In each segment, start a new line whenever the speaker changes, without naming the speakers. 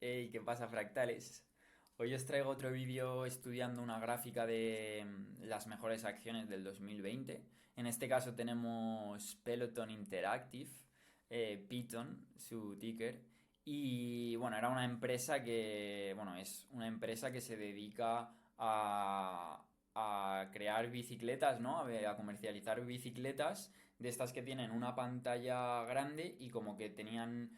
Hey, ¿qué pasa, fractales? Hoy os traigo otro vídeo estudiando una gráfica de las mejores acciones del 2020. En este caso tenemos Peloton Interactive, Piton, su ticker. Y bueno, era una empresa que, bueno, es una empresa que se dedica a crear bicicletas, ¿no? A comercializar bicicletas de estas que tienen una pantalla grande y como que tenían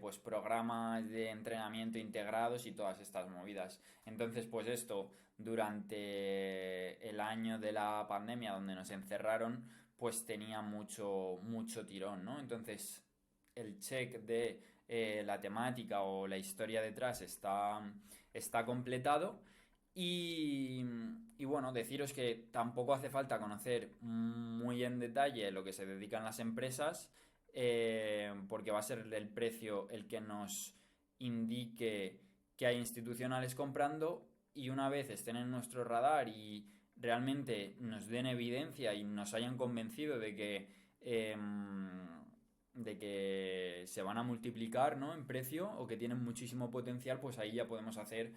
pues programas de entrenamiento integrados y todas estas movidas. Entonces, pues esto, durante el año de la pandemia donde nos encerraron, pues tenía mucho tirón, ¿no? Entonces, el check de la temática o la historia detrás está completado. Y, y bueno, deciros que tampoco hace falta conocer muy en detalle lo que se dedican las empresas, porque va a ser el precio el que nos indique que hay institucionales comprando, y una vez estén en nuestro radar y realmente nos den evidencia y nos hayan convencido de que se van a multiplicar, ¿no?, en precio o que tienen muchísimo potencial, pues ahí ya podemos hacer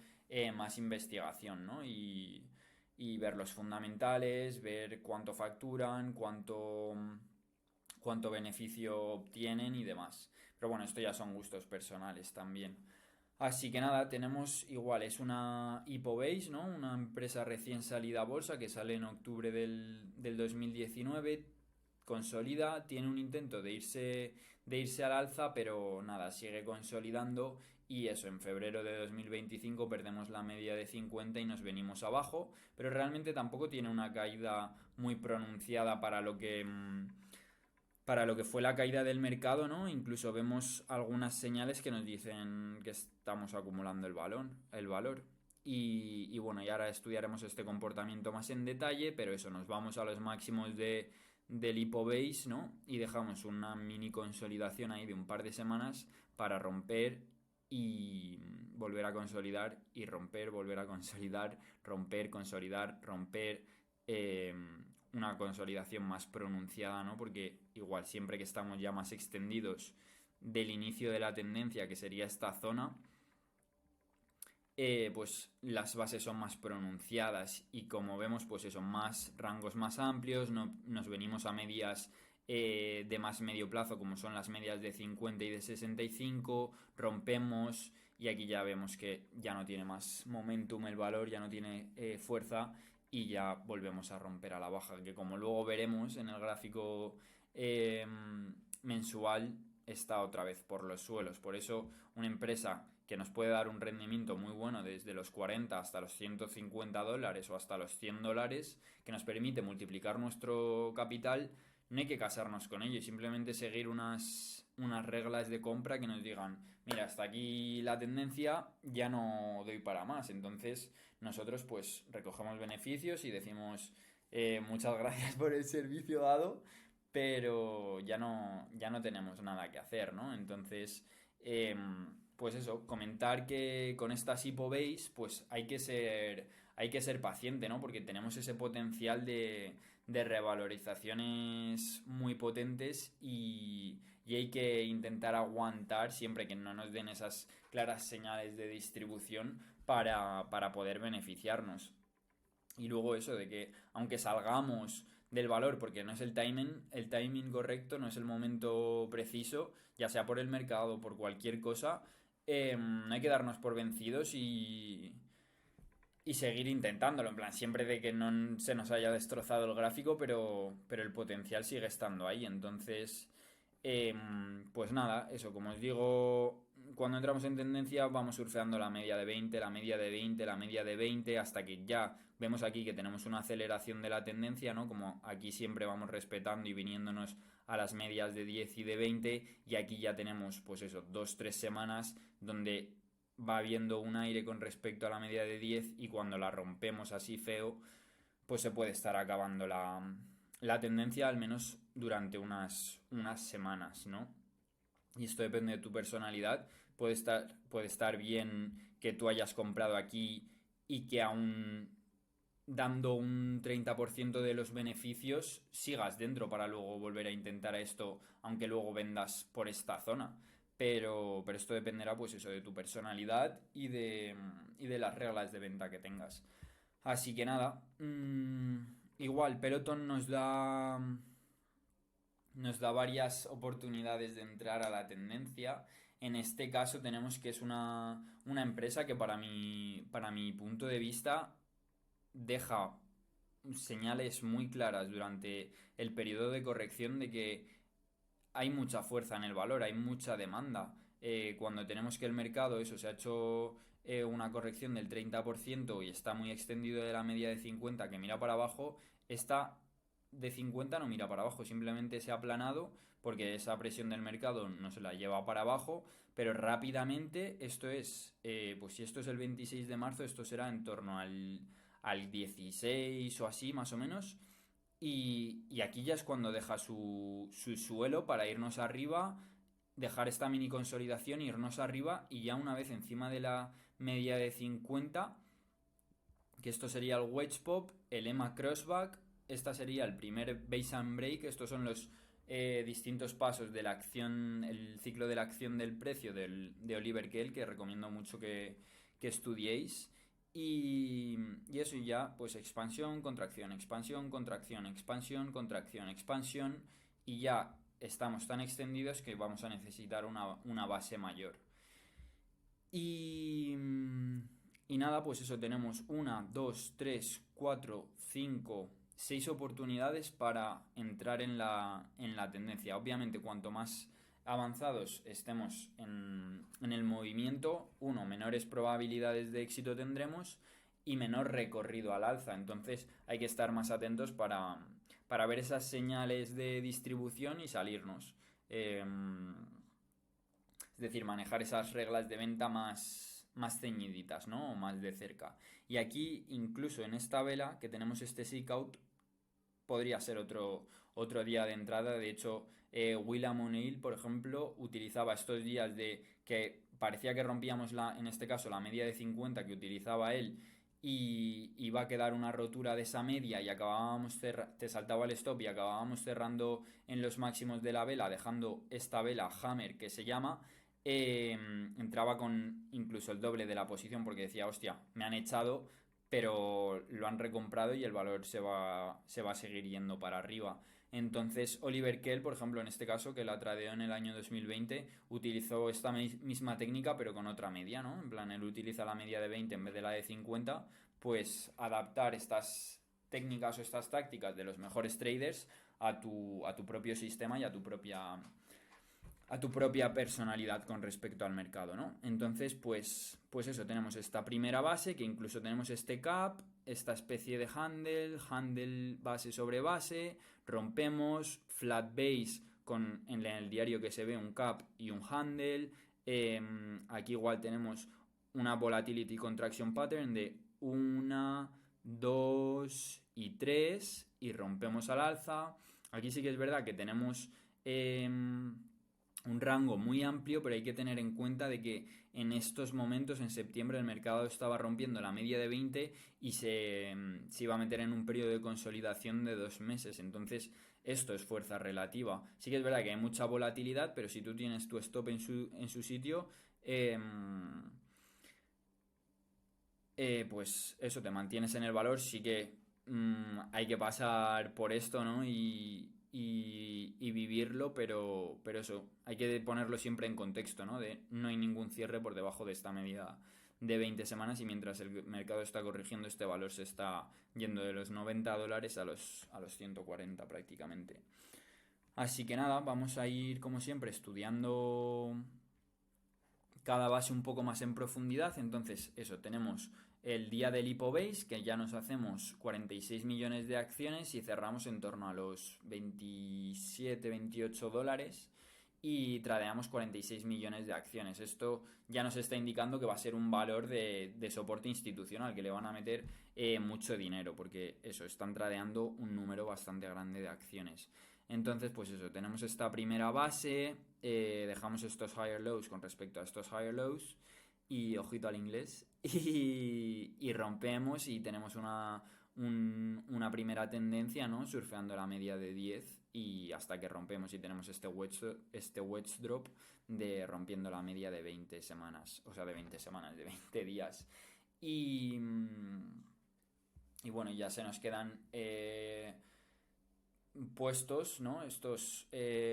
más investigación, ¿no? Y ver los fundamentales, ver cuánto facturan, cuánto beneficio obtienen y demás. Pero bueno, esto ya son gustos personales también. Así que nada, tenemos igual, es una Hipobase, ¿no? Una empresa recién salida a bolsa que sale en octubre del 2019, consolida, tiene un intento de irse al alza, pero nada, sigue consolidando y eso, en febrero de 2025 perdemos la media de 50 y nos venimos abajo, pero realmente tampoco tiene una caída muy pronunciada para lo que fue la caída del mercado, ¿no? Incluso vemos algunas señales que nos dicen que estamos acumulando el valor. Y bueno, y ahora estudiaremos este comportamiento más en detalle, pero eso, nos vamos a los máximos del Hipobase, ¿no? Y dejamos una mini consolidación ahí de un par de semanas para romper y volver a consolidar y romper, volver a consolidar, romper, consolidar, romper, eh, una consolidación más pronunciada, ¿no? Porque igual siempre que estamos ya más extendidos del inicio de la tendencia, que sería esta zona, pues las bases son más pronunciadas y como vemos, pues eso, más rangos más amplios, no, nos venimos a medias de más medio plazo, como son las medias de 50 y de 65, rompemos y aquí ya vemos que ya no tiene más momentum el valor, ya no tiene fuerza y ya volvemos a romper a la baja, que como luego veremos en el gráfico mensual, está otra vez por los suelos. Por eso una empresa que nos puede dar un rendimiento muy bueno desde los 40 hasta los $150 o hasta los $100, que nos permite multiplicar nuestro capital, no hay que casarnos con ello y simplemente seguir unas reglas de compra que nos digan, mira, hasta aquí la tendencia, ya no doy para más. Entonces nosotros pues recogemos beneficios y decimos, muchas gracias por el servicio dado, pero ya no tenemos nada que hacer, ¿no? Entonces, pues eso, comentar que con estas Hipobase, pues hay que ser paciente, ¿no? Porque tenemos ese potencial de revalorizaciones muy potentes y hay que intentar aguantar siempre que no nos den esas claras señales de distribución para poder beneficiarnos. Y luego eso de que aunque salgamos del valor porque no es el timing correcto, no es el momento preciso, ya sea por el mercado o por cualquier cosa, hay que darnos por vencidos y seguir intentándolo, en plan, siempre de que no se nos haya destrozado el gráfico, pero el potencial sigue estando ahí. Entonces, pues nada, eso, como os digo, cuando entramos en tendencia vamos surfeando la media de 20, la media de 20, la media de 20, hasta que ya vemos aquí que tenemos una aceleración de la tendencia, ¿no? Como aquí siempre vamos respetando y viniéndonos a las medias de 10 y de 20, y aquí ya tenemos, pues eso, 2 3 semanas donde va habiendo un aire con respecto a la media de 10 y cuando la rompemos así feo, pues se puede estar acabando la tendencia, al menos durante unas semanas, ¿no? Y esto depende de tu personalidad. Puede estar bien que tú hayas comprado aquí y que aún dando un 30% de los beneficios sigas dentro para luego volver a intentar esto, aunque luego vendas por esta zona. pero esto dependerá, pues eso, de tu personalidad y de las reglas de venta que tengas. Así que nada, igual, Peloton nos da varias oportunidades de entrar a la tendencia. En este caso tenemos que es una empresa que para mi punto de vista deja señales muy claras durante el periodo de corrección de que hay mucha fuerza en el valor, hay mucha demanda. Cuando tenemos que el mercado, eso, se ha hecho una corrección del 30% y está muy extendido de la media de 50 que mira para abajo, esta de 50 no mira para abajo, simplemente se ha aplanado porque esa presión del mercado no se la lleva para abajo, pero rápidamente esto es, pues si esto es el 26 de marzo, esto será en torno al 16 o así más o menos. Y aquí ya es cuando deja su suelo para irnos arriba, dejar esta mini consolidación, irnos arriba y ya una vez encima de la media de 50, que esto sería el wedge pop, el EMA crossback, esta sería el primer base and break, estos son los distintos pasos de la acción, el ciclo de la acción del precio de Oliver Kell, que recomiendo mucho que estudiéis. Y eso y ya, pues expansión, contracción, expansión, contracción, expansión, contracción, expansión. Y ya estamos tan extendidos que vamos a necesitar una base mayor. Y, y nada, pues eso, tenemos una, dos, tres, cuatro, cinco, seis oportunidades para entrar en la tendencia. Obviamente, cuanto más avanzados estemos en el movimiento, menores probabilidades de éxito tendremos y menor recorrido al alza. Entonces hay que estar más atentos para ver esas señales de distribución y salirnos. Es decir, manejar esas reglas de venta más ceñiditas, ¿no? O más de cerca. Y aquí, incluso en esta vela, que tenemos este seek out, podría ser otro día de entrada. De hecho, William O'Neill, por ejemplo, utilizaba estos días de que parecía que rompíamos en este caso, la media de 50 que utilizaba él y iba a quedar una rotura de esa media y te saltaba el stop y acabábamos cerrando en los máximos de la vela, dejando esta vela Hammer que se llama. Entraba con incluso el doble de la posición porque decía, hostia, me han echado, pero lo han recomprado y el valor se va a seguir yendo para arriba. Entonces Oliver Kell, por ejemplo, en este caso, que la tradeó en el año 2020, utilizó esta misma técnica pero con otra media, ¿no? En plan, él utiliza la media de 20 en vez de la de 50, pues adaptar estas técnicas o estas tácticas de los mejores traders a tu propio sistema y a tu propia personalidad con respecto al mercado, ¿no? Entonces, pues eso, tenemos esta primera base, que incluso tenemos este cap, esta especie de handle base sobre base, rompemos, flat base en el diario que se ve un cap y un handle, aquí igual tenemos una volatility contraction pattern de 1, 2 y 3 y rompemos al alza. Aquí sí que es verdad que tenemos un rango muy amplio, pero hay que tener en cuenta de que en estos momentos, en septiembre, el mercado estaba rompiendo la media de 20 y se iba a meter en un periodo de consolidación de 2 meses. Entonces, esto es fuerza relativa. Sí que es verdad que hay mucha volatilidad, pero si tú tienes tu stop en su sitio, pues eso, te mantienes en el valor. Sí que hay que pasar por esto, ¿no? Y vivirlo, pero eso, hay que ponerlo siempre en contexto, ¿no? No hay ningún cierre por debajo de esta medida de 20 semanas y mientras el mercado está corrigiendo, este valor se está yendo de los $90 a los 140 prácticamente. Así que nada, vamos a ir como siempre estudiando cada base un poco más en profundidad. Entonces, eso, tenemos el día del Hipobase, que ya nos hacemos 46 millones de acciones y cerramos en torno a los 27, 28 dólares y tradeamos 46 millones de acciones. Esto ya nos está indicando que va a ser un valor de soporte institucional, que le van a meter mucho dinero, porque eso, están tradeando un número bastante grande de acciones. Entonces, pues eso, tenemos esta primera base, dejamos estos higher lows con respecto a estos higher lows y ojito al inglés y rompemos y tenemos una primera tendencia, ¿no? Surfeando la media de 10 y hasta que rompemos y tenemos este wedge drop de rompiendo la media de 20 semanas, o sea, de 20 semanas, de 20 días. Y, y bueno, ya se nos quedan puestos, ¿no? Estos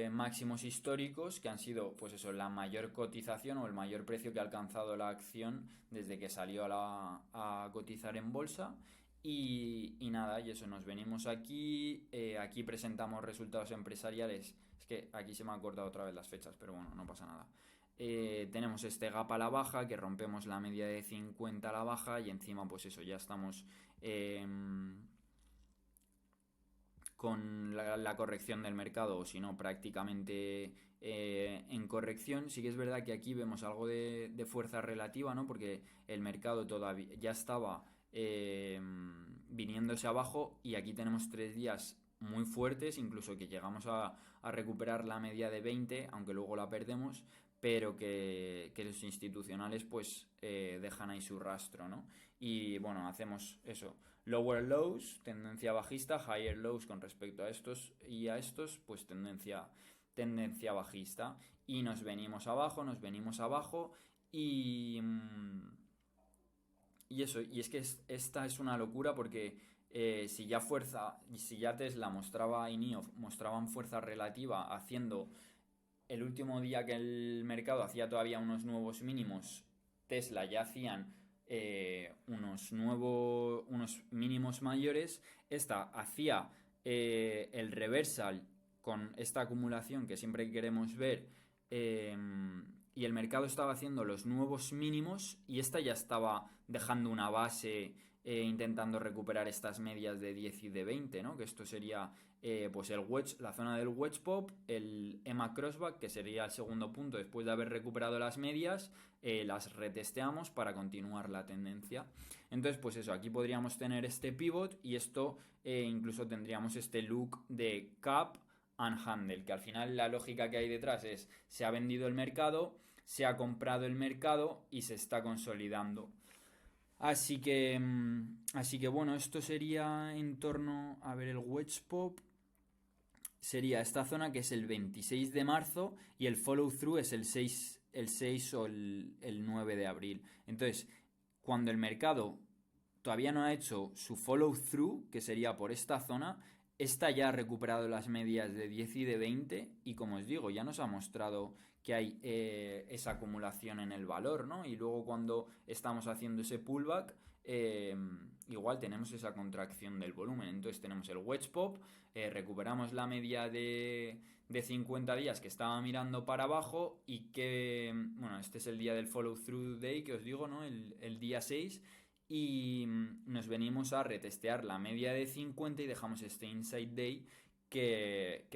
máximos históricos que han sido, pues eso, la mayor cotización o el mayor precio que ha alcanzado la acción desde que salió a cotizar en bolsa. Y nada, y eso, nos venimos aquí, aquí presentamos resultados empresariales. Es que aquí se me han cortado otra vez las fechas, pero bueno, no pasa nada. Tenemos este gap a la baja, que rompemos la media de 50 a la baja y encima pues eso, ya estamos con la corrección del mercado, o si no, prácticamente en corrección. Sí que es verdad que aquí vemos algo de fuerza relativa, ¿no? Porque el mercado todavía ya estaba viniéndose abajo y aquí tenemos 3 días muy fuertes, incluso que llegamos a recuperar la media de 20, aunque luego la perdemos, pero que los institucionales pues dejan ahí su rastro, ¿no? Y bueno, hacemos eso, lower lows, tendencia bajista, higher lows con respecto a estos y a estos, pues tendencia bajista. Y nos venimos abajo y eso, y es que esta es una locura porque si ya Tesla mostraba y NIO mostraban fuerza relativa haciendo el último día que el mercado hacía todavía unos nuevos mínimos, Tesla ya hacían unos mínimos mayores. Esta hacía el reversal con esta acumulación que siempre queremos ver, y el mercado estaba haciendo los nuevos mínimos y esta ya estaba dejando una base, intentando recuperar estas medias de 10 y de 20, ¿no? Que esto sería pues el wedge, la zona del wedge pop, el EMA crossback, que sería el segundo punto después de haber recuperado las medias, las retesteamos para continuar la tendencia. Entonces, pues eso, aquí podríamos tener este pivot y esto incluso tendríamos este look de cap and handle, que al final la lógica que hay detrás es: se ha vendido el mercado, se ha comprado el mercado y se está consolidando. Así que bueno, esto sería en torno a ver el wedge pop. Sería esta zona que es el 26 de marzo y el follow through es el 6 o el 9 de abril. Entonces, cuando el mercado todavía no ha hecho su follow through, que sería por esta zona, esta ya ha recuperado las medias de 10 y de 20 y, como os digo, ya nos ha mostrado que hay esa acumulación en el valor, ¿no? Y luego cuando estamos haciendo ese pullback, igual tenemos esa contracción del volumen. Entonces tenemos el wedge pop, recuperamos la media de 50 días que estaba mirando para abajo y que, bueno, este es el día del follow through day que os digo, ¿no? El día 6. Y nos venimos a retestear la media de 50 y dejamos este inside day que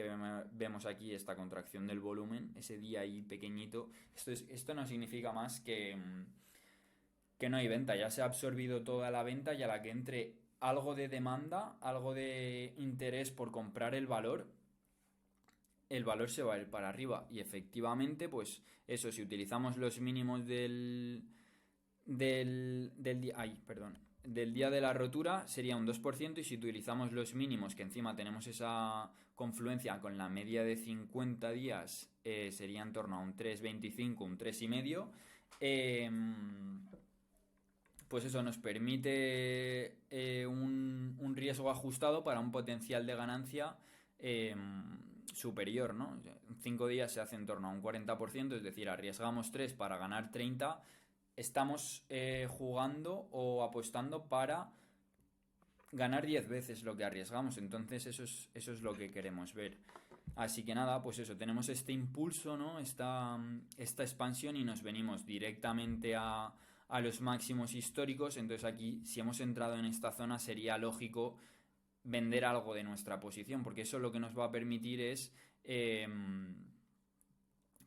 vemos aquí, esta contracción del volumen, ese día ahí pequeñito. Esto no significa más que no hay venta, ya se ha absorbido toda la venta y a la que entre algo de demanda, algo de interés por comprar el valor se va a ir para arriba. Y efectivamente, pues eso, si utilizamos los mínimos del día de la rotura, sería un 2%, y si utilizamos los mínimos, que encima tenemos esa confluencia con la media de 50 días, sería en torno a un 3,25, un 3,5. Pues eso nos permite un riesgo ajustado para un potencial de ganancia superior, ¿no? En 5 días se hace en torno a un 40%, es decir, arriesgamos 3 para ganar 30. Estamos jugando o apostando para ganar 10 veces lo que arriesgamos. Entonces eso es lo que queremos ver. Así que nada, pues eso, tenemos este impulso, ¿no? Esta expansión y nos venimos directamente a los máximos históricos. Entonces aquí, si hemos entrado en esta zona, sería lógico vender algo de nuestra posición, porque eso lo que nos va a permitir es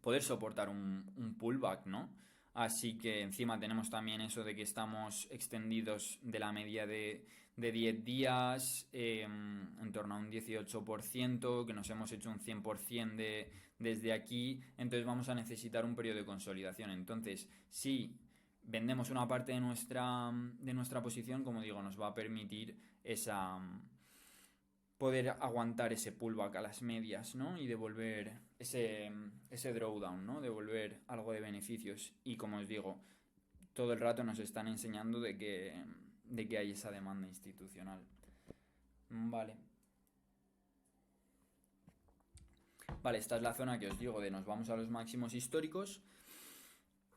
poder soportar un pullback, ¿no? Así que encima tenemos también eso de que estamos extendidos de la media de 10 días, en torno a un 18%, que nos hemos hecho un 100% desde aquí. Entonces vamos a necesitar un periodo de consolidación. Entonces, si vendemos una parte de nuestra posición, como digo, nos va a permitir poder aguantar ese pullback a las medias, ¿no? Y devolver ese drawdown, ¿no? Devolver algo de beneficios. Y como os digo, todo el rato nos están enseñando de que hay esa demanda institucional. Vale. Vale, esta es la zona que os digo de nos vamos a los máximos históricos.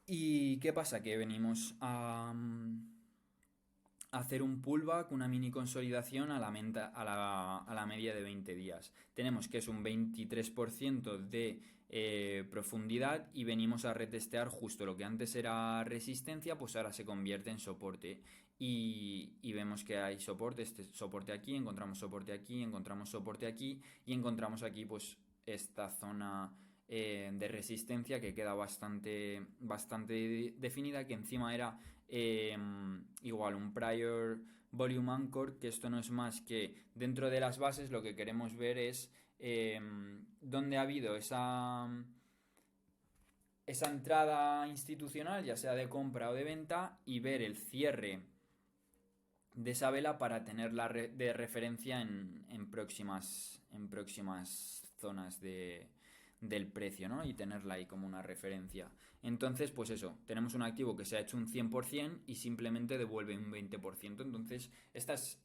¿Y qué pasa? Que venimos a hacer un pullback, una mini consolidación a la media de 20 días. Tenemos que es un 23% de profundidad y venimos a retestear justo lo que antes era resistencia, pues ahora se convierte en soporte. Y vemos que hay soporte, este soporte aquí, encontramos soporte aquí, encontramos soporte aquí y encontramos aquí pues esta zona de resistencia que queda bastante definida, que encima era igual un prior volume anchor, que esto no es más que dentro de las bases lo que queremos ver es dónde ha habido esa entrada institucional, ya sea de compra o de venta, y ver el cierre de esa vela para tenerla de referencia en próximas zonas del precio, ¿no? Y tenerla ahí como una referencia. Entonces, pues eso, tenemos un activo que se ha hecho un 100% y simplemente devuelve un 20%. Entonces, estas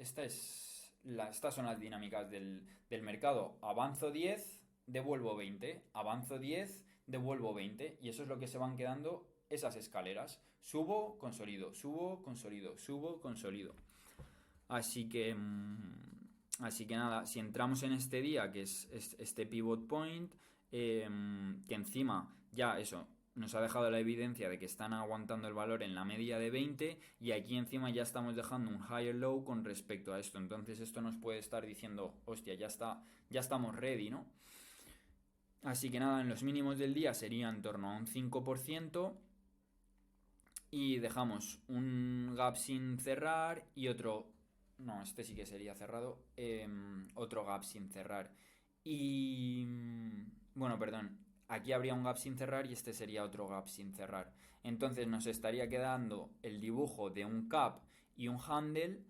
son las dinámicas del mercado. Avanzo 10, devuelvo 20. Avanzo 10, devuelvo 20. Y eso es lo que se van quedando esas escaleras. Subo, consolido, subo, consolido, subo, consolido. Así que nada, si entramos en este día, que es este pivot point, que encima ya eso nos ha dejado la evidencia de que están aguantando el valor en la media de 20 y aquí encima ya estamos dejando un higher low con respecto a esto. Entonces esto nos puede estar diciendo, hostia, ya estamos ready, ¿no? Así que nada, en los mínimos del día sería en torno a un 5% y dejamos un gap sin cerrar y otro... No, este sí que sería cerrado. Otro gap sin cerrar. Y... Bueno, perdón. Aquí habría un gap sin cerrar y este sería otro gap sin cerrar. Entonces nos estaría quedando el dibujo de un cap y un handle.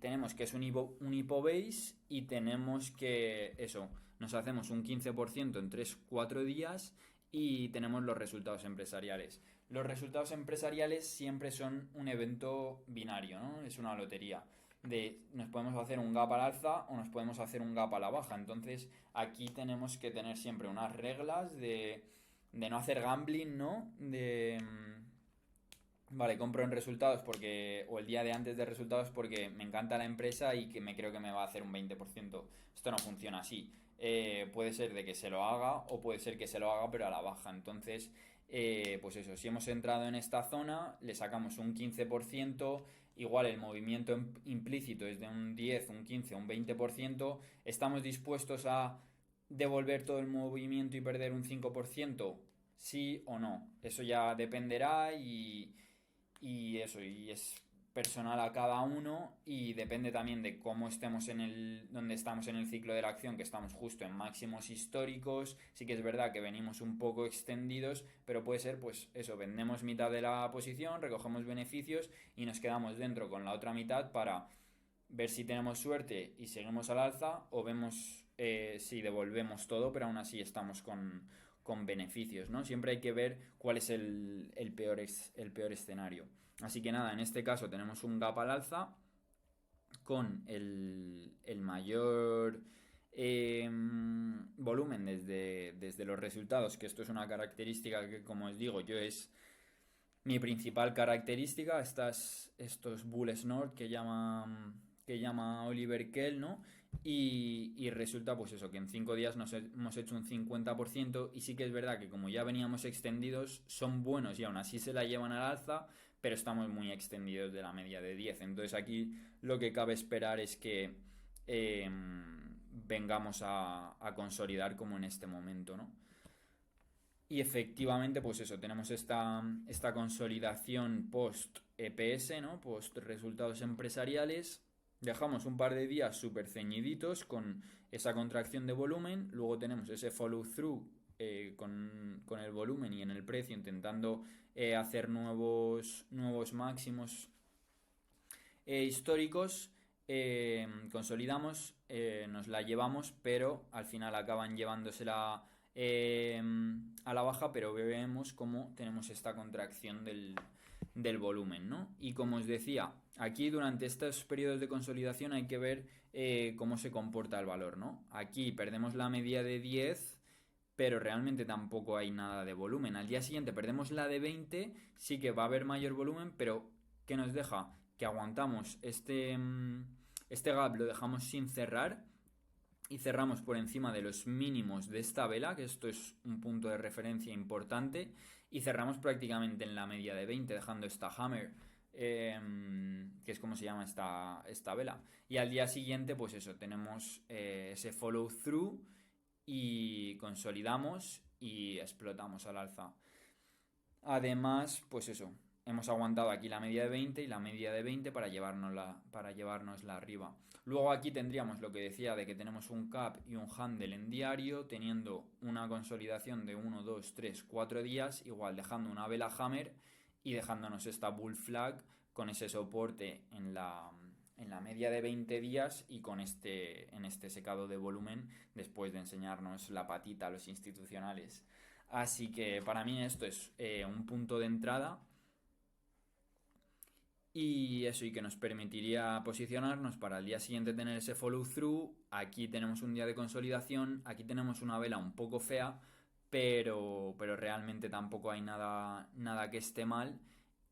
Tenemos que es un hippo base y tenemos que... Eso, nos hacemos un 15% en 3-4 días y tenemos los resultados empresariales. Los resultados empresariales siempre son un evento binario, ¿no? Es una lotería. Nos podemos hacer un gap al alza o nos podemos hacer un gap a la baja. Entonces aquí tenemos que tener siempre unas reglas de no hacer gambling, ¿no? Vale, compro en resultados o el día de antes de resultados porque me encanta la empresa y que me creo que me va a hacer un 20%. Esto no funciona así. Puede ser de que se lo haga o puede ser que se lo haga pero a la baja. Entonces, pues eso, si hemos entrado en esta zona, le sacamos un 15%, igual el movimiento implícito es de un 10, un 15, un 20%, estamos dispuestos a devolver todo el movimiento y perder un 5%, sí o no. Eso ya dependerá y es personal a cada uno y depende también de cómo estemos donde estamos en el ciclo de la acción, que estamos justo en máximos históricos. Sí que es verdad que venimos un poco extendidos, pero puede ser pues eso, vendemos mitad de la posición, recogemos beneficios y nos quedamos dentro con la otra mitad para ver si tenemos suerte y seguimos al alza o vemos si devolvemos todo, pero aún así estamos con beneficios, ¿no? Siempre hay que ver cuál es el peor escenario. Así que nada, en este caso tenemos un gap al alza con el mayor volumen desde los resultados, que esto es una característica que, como os digo, es mi principal característica, estos bulls North que llama Oliver Kell, ¿no? Y resulta pues eso, que en 5 días nos hemos hecho un 50% y sí que es verdad que como ya veníamos extendidos, son buenos y aún así se la llevan al alza, pero estamos muy extendidos de la media de 10. Entonces aquí lo que cabe esperar es que vengamos a consolidar como en este momento, ¿no? Y efectivamente, pues eso, tenemos esta consolidación post EPS, ¿no? Post resultados empresariales. Dejamos un par de días súper ceñiditos con esa contracción de volumen. Luego tenemos ese follow through con el volumen y en el precio, intentando hacer nuevos máximos históricos, consolidamos, nos la llevamos, pero al final acaban llevándosela a la baja, pero vemos cómo tenemos esta contracción del volumen, ¿no? Y como os decía, aquí durante estos periodos de consolidación hay que ver cómo se comporta el valor, ¿no? Aquí perdemos la media de 10, pero realmente tampoco hay nada de volumen. Al día siguiente perdemos la de 20, sí que va a haber mayor volumen, pero ¿qué nos deja? Que aguantamos este gap, lo dejamos sin cerrar y cerramos por encima de los mínimos de esta vela, que esto es un punto de referencia importante, y cerramos prácticamente en la media de 20, dejando esta hammer, que es como se llama esta vela. Y al día siguiente, pues eso, tenemos ese follow through y consolidamos y explotamos al alza. Además, pues eso, hemos aguantado aquí la media de 20 y la media de 20 para llevárnosla arriba. Luego aquí tendríamos lo que decía de que tenemos un cap y un handle en diario, teniendo una consolidación de 1, 2, 3, 4 días, igual dejando una vela hammer y dejándonos esta bull flag con ese soporte en la media de 20 días y con en este secado de volumen después de enseñarnos la patita a los institucionales. Así que para mí esto es un punto de entrada y eso, y que nos permitiría posicionarnos para el día siguiente tener ese follow through. Aquí tenemos un día de consolidación, aquí tenemos una vela un poco fea, pero realmente tampoco hay nada que esté mal,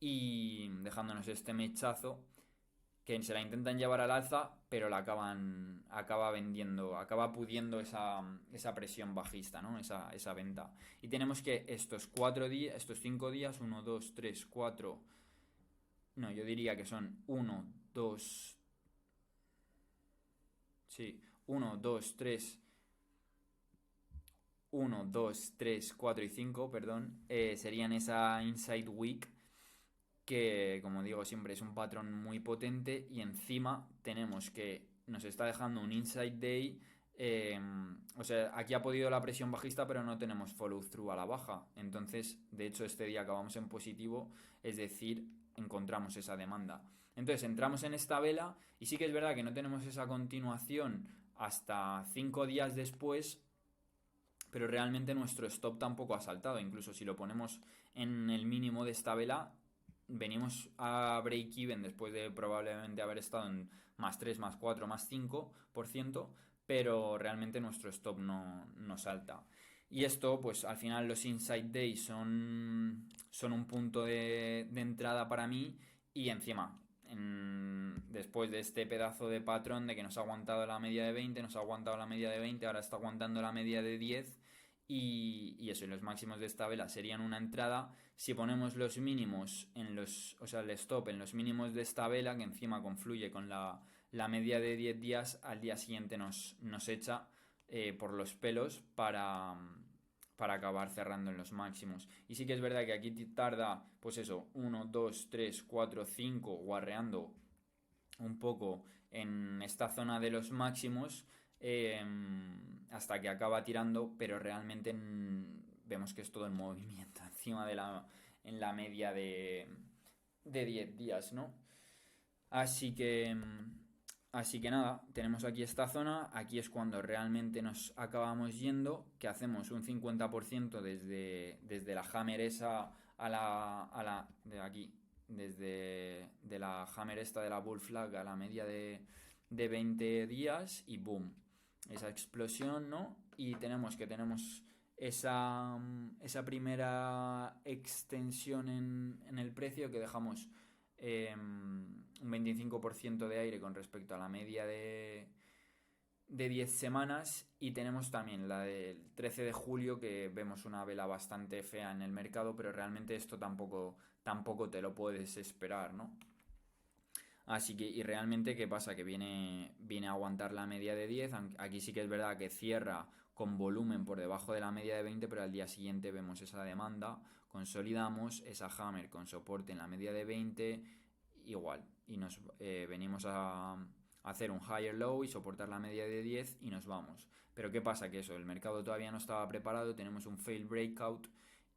y dejándonos este mechazo que se la intentan llevar al alza, pero acaba pudiendo esa presión bajista, ¿no? Esa venta. Y tenemos que estos 5 días, 1, 2, 3, 4, no, yo diría que son 1, 2, sí, 1, 2, 3, 1, 2, 3, 4 y 5, perdón, serían esa Inside Week, que como digo siempre es un patrón muy potente, y encima tenemos que nos está dejando un Inside Day, o sea, aquí ha podido la presión bajista pero no tenemos follow through a la baja, entonces de hecho este día acabamos en positivo, es decir, encontramos esa demanda. Entonces entramos en esta vela y sí que es verdad que no tenemos esa continuación hasta 5 días después, pero realmente nuestro stop tampoco ha saltado. Incluso si lo ponemos en el mínimo de esta vela, venimos a break even después de probablemente haber estado en más 3, más 4, más 5%, pero realmente nuestro stop no salta. Y esto, pues al final los inside days son un punto de entrada para mí, y encima, después de este pedazo de patrón de que nos ha aguantado la media de 20, nos ha aguantado la media de 20, ahora está aguantando la media de 10, y eso, y los máximos de esta vela serían una entrada. Si ponemos los mínimos o sea, el stop en los mínimos de esta vela, que encima confluye con la media de 10 días, al día siguiente nos echa por los pelos para acabar cerrando en los máximos. Y sí que es verdad que aquí tarda, pues eso, 1, 2, 3, 4, 5, guarreando un poco en esta zona de los máximos, hasta que acaba tirando, pero realmente vemos que es todo en movimiento encima en la media de 10 días, ¿no? Así que nada, tenemos aquí esta zona, aquí es cuando realmente nos acabamos yendo, que hacemos un 50% desde la hammer esa de aquí, desde de la hammer esta de la bull flag a la media de 20 días, y boom, esa explosión, ¿no? Y tenemos esa primera extensión en el precio, que dejamos un 25% de aire con respecto a la media de 10 semanas, y tenemos también la del 13 de julio, que vemos una vela bastante fea en el mercado, pero realmente esto tampoco te lo puedes esperar, ¿no? Así que, y realmente, ¿qué pasa? Que viene a aguantar la media de 10. Aquí sí que es verdad que cierra con volumen por debajo de la media de 20, pero al día siguiente vemos esa demanda, consolidamos esa hammer con soporte en la media de 20, igual, y nos venimos a hacer un higher low y soportar la media de 10 y nos vamos. Pero ¿qué pasa? Que eso, el mercado todavía no estaba preparado, tenemos un fail breakout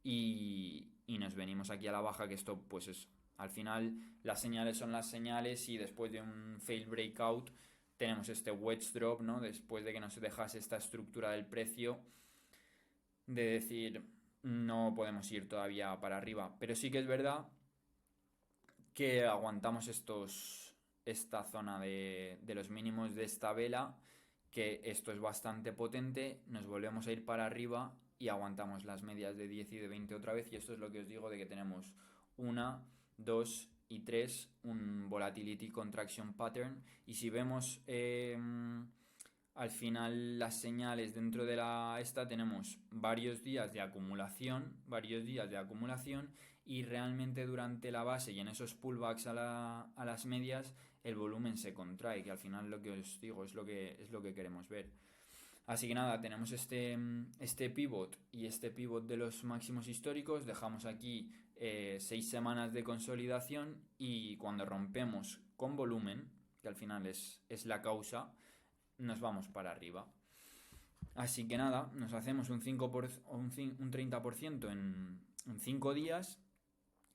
y nos venimos aquí a la baja, que esto pues es, al final las señales son las señales y después de un fail breakout tenemos este wedge drop, ¿no? Después de que nos dejase esta estructura del precio de decir no podemos ir todavía para arriba. Pero sí que es verdad que aguantamos esta zona de los mínimos de esta vela, que esto es bastante potente, nos volvemos a ir para arriba y aguantamos las medias de 10 y de 20 otra vez, y esto es lo que os digo de que tenemos 1, 2 y 3, un volatility contraction pattern, y si vemos al final las señales dentro de esta tenemos varios días de acumulación y realmente durante la base y en esos pullbacks a las medias el volumen se contrae, que al final lo que os digo es lo que queremos ver. Así que nada, tenemos este pivot y este pivot de los máximos históricos, dejamos aquí 6 semanas de consolidación y cuando rompemos con volumen, que al final es la causa, nos vamos para arriba. Así que nada, nos hacemos un 30% en 5 días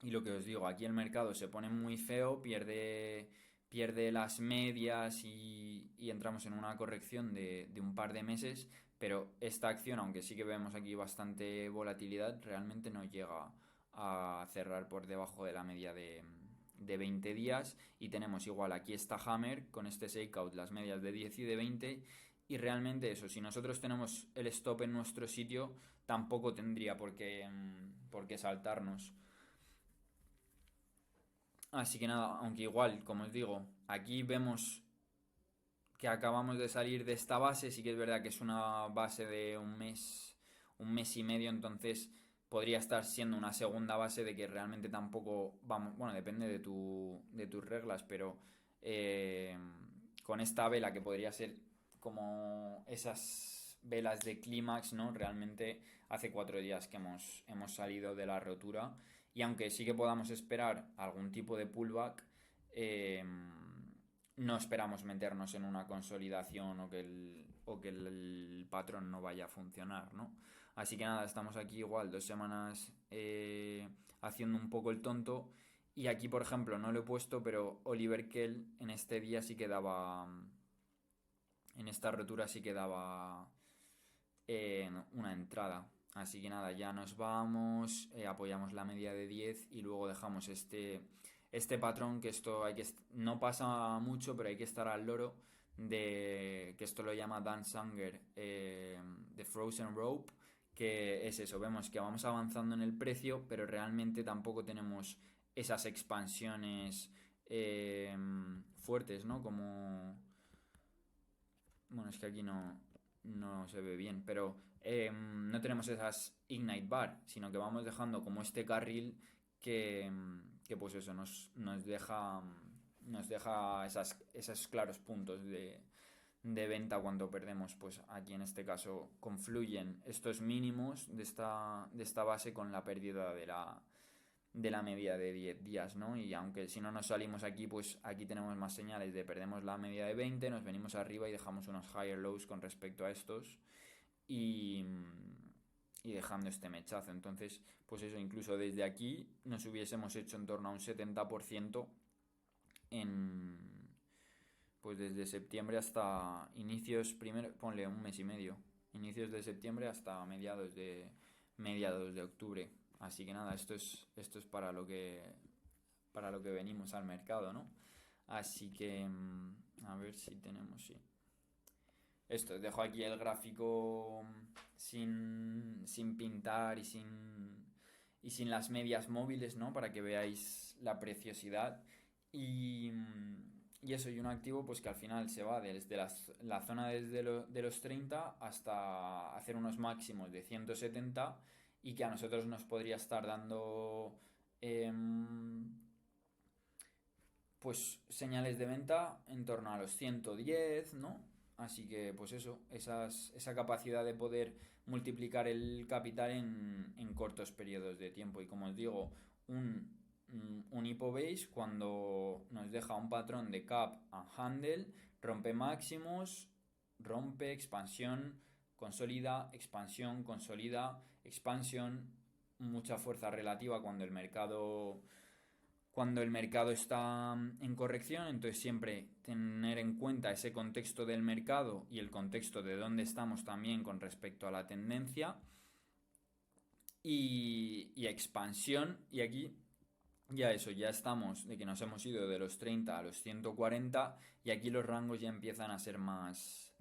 y lo que os digo, aquí el mercado se pone muy feo, pierde las medias y entramos en una corrección de un par de meses, pero esta acción, aunque sí que vemos aquí bastante volatilidad, realmente no llega a cerrar por debajo de la media de 20 días y tenemos igual aquí esta hammer con este shakeout, las medias de 10 y de 20 y realmente eso, si nosotros tenemos el stop en nuestro sitio tampoco tendría por qué saltarnos. Así que nada, aunque igual, como os digo, aquí vemos que acabamos de salir de esta base, sí que es verdad que es una base de un mes y medio, entonces podría estar siendo una segunda base de que realmente tampoco vamos, bueno, depende de tus reglas, pero con esta vela que podría ser como esas velas de clímax, ¿no? Realmente hace 4 días que hemos salido de la rotura y aunque sí que podamos esperar algún tipo de pullback, no esperamos meternos en una consolidación o que el patrón no vaya a funcionar, ¿no? Así que nada, estamos aquí igual 2 semanas haciendo un poco el tonto. Y aquí, por ejemplo, no lo he puesto, pero Oliver Kell en este día sí que daba... En esta rotura sí que daba una entrada. Así que nada, ya nos vamos, apoyamos la media de 10 y luego dejamos este patrón, que esto no pasa mucho, pero hay que estar al loro, que esto lo llama Dan Sanger, de Frozen Rope, que es eso, vemos que vamos avanzando en el precio, pero realmente tampoco tenemos esas expansiones fuertes, ¿no? Como... Bueno, es que aquí no se ve bien, pero no tenemos esas Ignite Bar, sino que vamos dejando como este carril que pues eso, nos deja esos claros puntos de venta cuando perdemos. Pues aquí en este caso confluyen estos mínimos de esta base con la pérdida de la media de 10 días, ¿no? Y aunque si no nos salimos aquí, pues aquí tenemos más señales de perdemos la media de 20, nos venimos arriba y dejamos unos higher lows con respecto a estos y dejando este mechazo. Entonces, pues eso, incluso desde aquí nos hubiésemos hecho en torno a un 70% pues desde septiembre hasta ponle un mes y medio, inicios de septiembre hasta mediados de octubre. Así que nada, esto es para lo que venimos al mercado, ¿no? Así que a ver si tenemos, sí. Esto, dejo aquí el gráfico sin pintar y sin las medias móviles, ¿no? Para que veáis la preciosidad. Y eso, y un activo pues que al final se va desde la zona de los 30 hasta hacer unos máximos de 170 y que a nosotros nos podría estar dando pues señales de venta en torno a los 110, ¿no? Así que pues eso, esa capacidad de poder multiplicar el capital en cortos periodos de tiempo. Y como os digo, un un hypobase cuando nos deja un patrón de cap and handle, rompe máximos, rompe, expansión, consolida, expansión, consolida, expansión, mucha fuerza relativa cuando el mercado está en corrección, entonces siempre tener en cuenta ese contexto del mercado y el contexto de dónde estamos también con respecto a la tendencia y expansión, y aquí ya eso, ya estamos de que nos hemos ido de los 30 a los 140 y aquí los rangos ya empiezan a ser más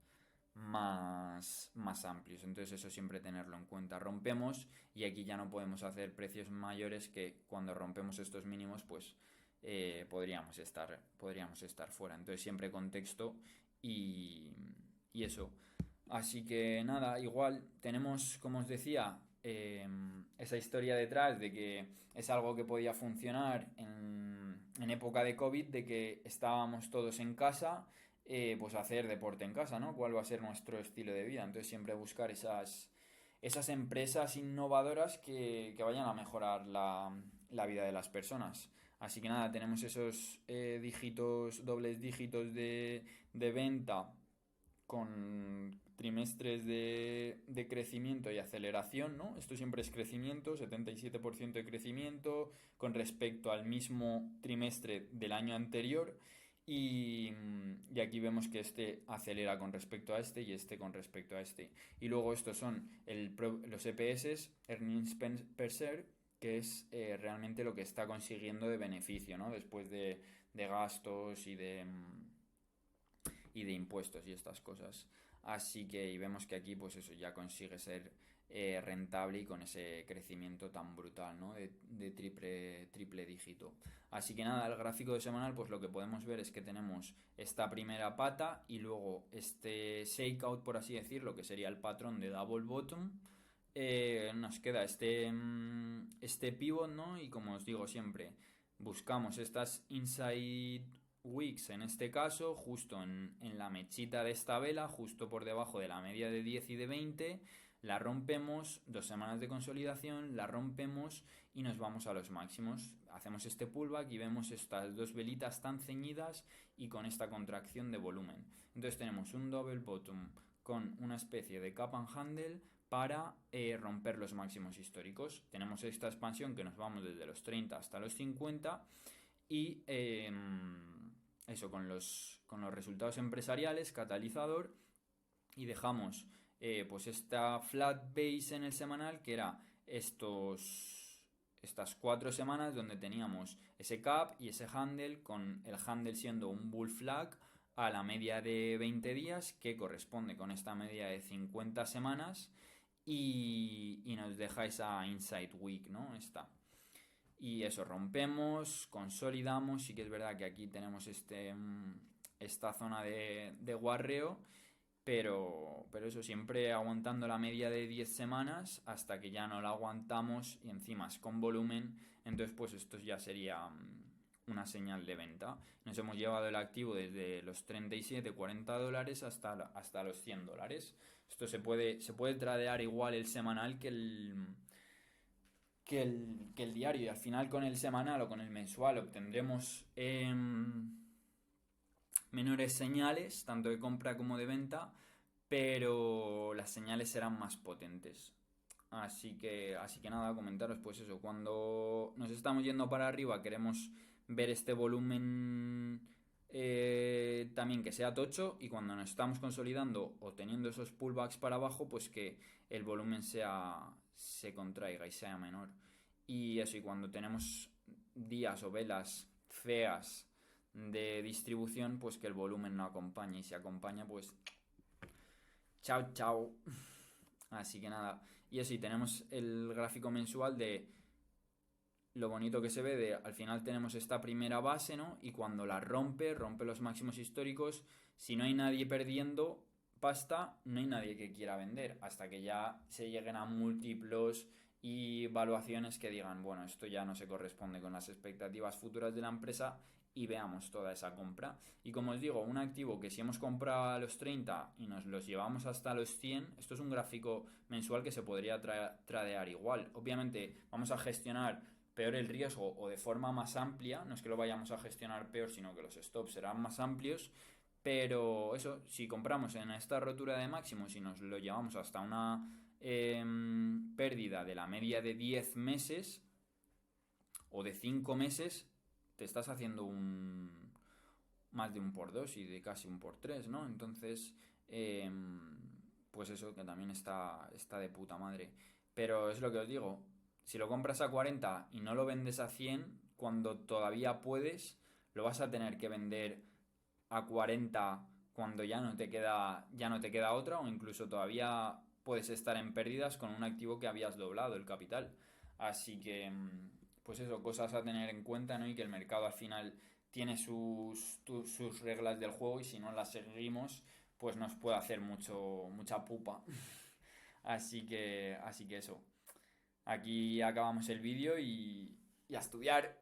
amplios. Entonces eso siempre tenerlo en cuenta. Rompemos y aquí ya no podemos hacer precios mayores que cuando rompemos estos mínimos pues podríamos estar fuera. Entonces siempre contexto y eso. Así que nada, igual tenemos, como os decía, esa historia detrás de que es algo que podía funcionar en época de COVID, de que estábamos todos en casa, pues hacer deporte en casa, ¿no? ¿Cuál va a ser nuestro estilo de vida? Entonces siempre buscar esas empresas innovadoras que vayan a mejorar la vida de las personas. Así que nada, tenemos esos dobles dígitos de venta con trimestres de crecimiento y aceleración, ¿no? Esto siempre es crecimiento, 77% de crecimiento con respecto al mismo trimestre del año anterior y aquí vemos que este acelera con respecto a este y este con respecto a este. Y luego estos son los EPS, Earnings Per Share, que es realmente lo que está consiguiendo de beneficio, ¿no? Después de gastos y de impuestos y estas cosas. Así que y vemos que aquí pues eso ya consigue ser rentable y con ese crecimiento tan brutal, ¿no? de triple dígito. Así que nada, el gráfico de semanal pues lo que podemos ver es que tenemos esta primera pata y luego este shakeout, por así decirlo, que sería el patrón de double bottom. Nos queda este pivot, ¿no? Y como os digo siempre, buscamos estas inside wicks en este caso, justo en la mechita de esta vela, justo por debajo de la media de 10 y de 20, la rompemos, 2 semanas de consolidación, la rompemos y nos vamos a los máximos. Hacemos este pullback y vemos estas dos velitas tan ceñidas y con esta contracción de volumen. Entonces tenemos un double bottom con una especie de cap and handle para romper los máximos históricos. Tenemos esta expansión que nos vamos desde los 30 hasta los 50 y eso con los resultados empresariales, catalizador, y dejamos pues esta flat base en el semanal que era estas 4 semanas donde teníamos ese cap y ese handle, con el handle siendo un bull flag a la media de 20 días que corresponde con esta media de 50 semanas y nos deja esa inside week, ¿no? Y eso, rompemos, consolidamos, sí que es verdad que aquí tenemos esta zona de guarreo, pero eso siempre aguantando la media de 10 semanas hasta que ya no la aguantamos y encima es con volumen, entonces pues esto ya sería una señal de venta. Nos hemos llevado el activo desde los 37, 40 dólares hasta los 100 dólares. Esto se puede tradear igual el semanal que el diario y al final con el semanal o con el mensual obtendremos menores señales, tanto de compra como de venta, pero las señales serán más potentes. Así que nada, comentaros pues eso, cuando nos estamos yendo para arriba queremos ver este volumen también que sea tocho y cuando nos estamos consolidando o teniendo esos pullbacks para abajo pues que el volumen se contraiga y sea menor. Y eso, y cuando tenemos días o velas feas de distribución, pues que el volumen no acompañe. Y si acompaña, pues chao, chao. Así que nada. Y eso, y tenemos el gráfico mensual de lo bonito que se ve de al final tenemos esta primera base, ¿no? Y cuando la rompe los máximos históricos. Si no hay nadie perdiendo pasta, no hay nadie que quiera vender. Hasta que ya se lleguen a múltiplos y valuaciones que digan, bueno, esto ya no se corresponde con las expectativas futuras de la empresa y veamos toda esa compra. Y como os digo, un activo que si hemos comprado a los 30 y nos los llevamos hasta los 100, esto es un gráfico mensual que se podría tradear igual. Obviamente vamos a gestionar peor el riesgo o de forma más amplia, no es que lo vayamos a gestionar peor, sino que los stops serán más amplios, pero eso, si compramos en esta rotura de máximos y nos lo llevamos hasta una pérdida de la media de 10 meses o de 5 meses, te estás haciendo más de un por 2 y de casi un por 3, ¿no? Entonces, pues eso, que también está de puta madre. Pero es lo que os digo, si lo compras a 40 y no lo vendes a 100, cuando todavía puedes, lo vas a tener que vender a 40 cuando ya no te queda otra, o incluso todavía puedes estar en pérdidas con un activo que habías doblado el capital. Así que, pues eso, cosas a tener en cuenta, ¿no? Y que el mercado al final tiene sus reglas del juego, y si no las seguimos, pues nos puede hacer mucha pupa. Así que eso. Aquí acabamos el vídeo y a estudiar.